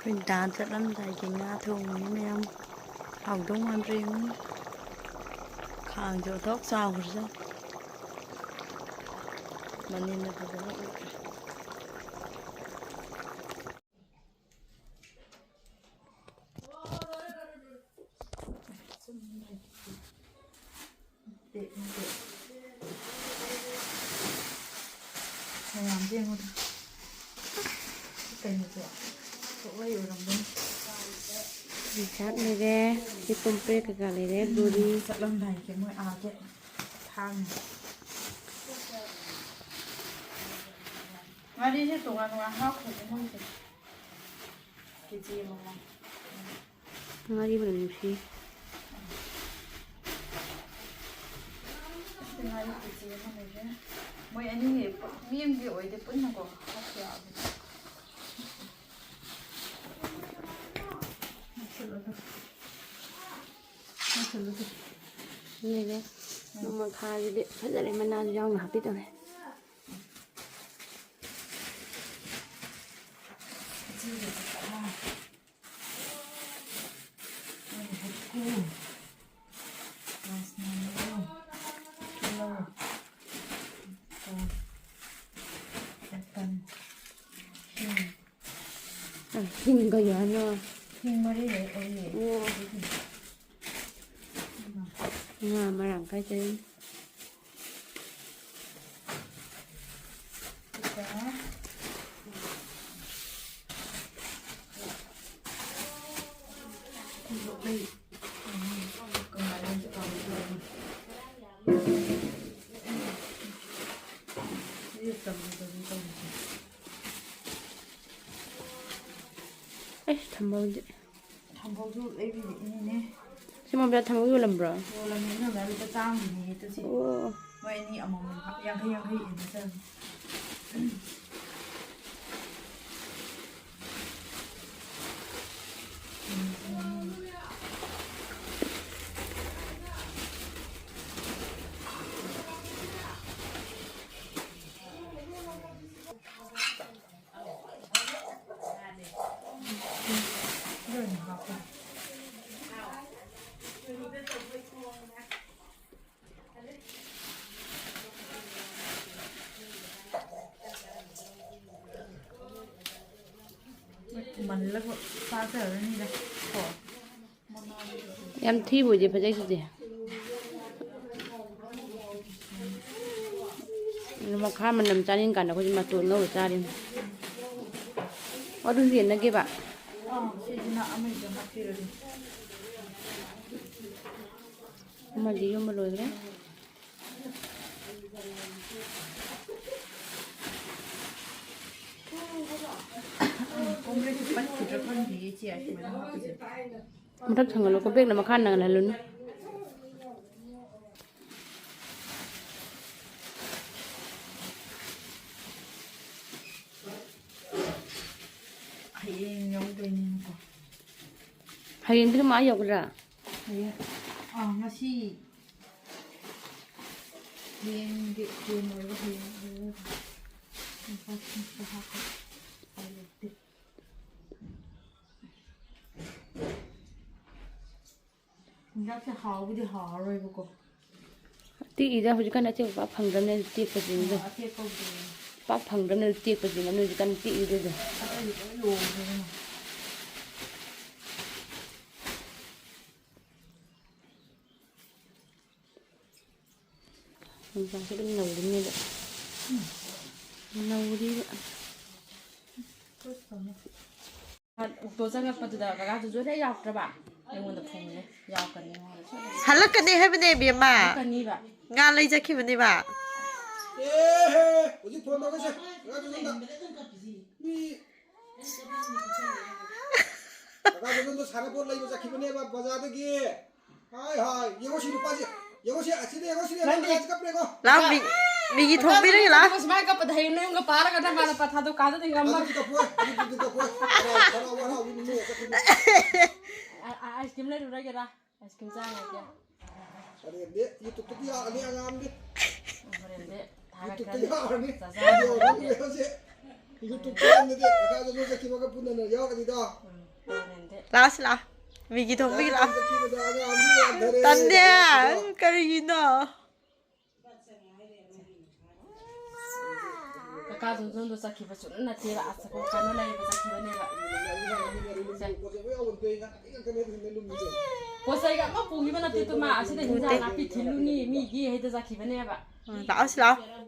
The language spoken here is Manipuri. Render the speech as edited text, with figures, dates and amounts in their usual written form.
Khuyên Dada Chtlamdaigi Nga thùng như em học đúng ăn riêng khang cho thóc sao rồi mà nên là phải có làm riêng thôi cái này đi sát này ra cái tôm pe cái gà này ra rồi đi sát lông này cái mới cái thang mà đi chứ tụi anh học thì cũng không được cái gì mà đi bằng gì cái gì mà này mấy anh ấy miếng gì vậy thì vẫn là có học đượcนี่เลยน้องมาคาจะเด็ดเขาจะได้มานานย่องหาพี่ตัวไหนหิ้งก็เยอะเนาะหิ้งมาได้เลยโอ้mà làm cái gì ấy thầm bao nhiêu lấy gì nè Cuma biar tamu dulu lembra. Oh, lembra ni nak kita cang ni itu sih. Oh, ini amam yang kaya ini sen. Mình là pha sữa này đây. Em thi buổi gì phải dạy gì? Mà khá mình làm cha nên cả nó có gì mà tuần lâu cha đi. Ở đơn giản là kia bạn. Mà đi vô mà rồi đấy. Mình rất thằng nó có biết là mà khăn là lớn. Hay cái máy dọc ra. Masih yang di rumah yang Nhắc sẽ hào với hào rồi cô. Tí ra hồi cái này chỉ bác phẳng đâm nên tiết cái gì rồi. Bác phẳng đâm nên tiết cái gì nên chỉ cần tí rồi. Mình sẽ đứng nấu đến như vậy. Nấu đi vậy. Tôi sẽ gặp từ đó các chú thấy dọc ra bạn. Em muốn thành này, dọc cái này. Hả cái này hay bên này biển mà? Nga lấy ra khi bên này bà. Làm bị gì thùng biết đấy là? Mai gặp thầy nó gặp phá ra cái thằng phá tôi cá tôi ngâm mà. Ice cream lấy được ra kìa, ice cream ra này kìa. YouTube tuh ya ini Angom deh. YouTube tuh ya ini. Video dong biasa sih. 유튜브 했는데 가서 노래 키워가 분는 여기다. 라스라 미기 동비라 키워다 아니야. 딴데 까리기나 가서 좀더 쌓기가 좀 나티라 아스고 가는 나이 쌓기가 보사이가 막 보기만 나티 또 마, 아시다 인자 나피 딜루니 미기 해도 쌓기가 내봐. 라스라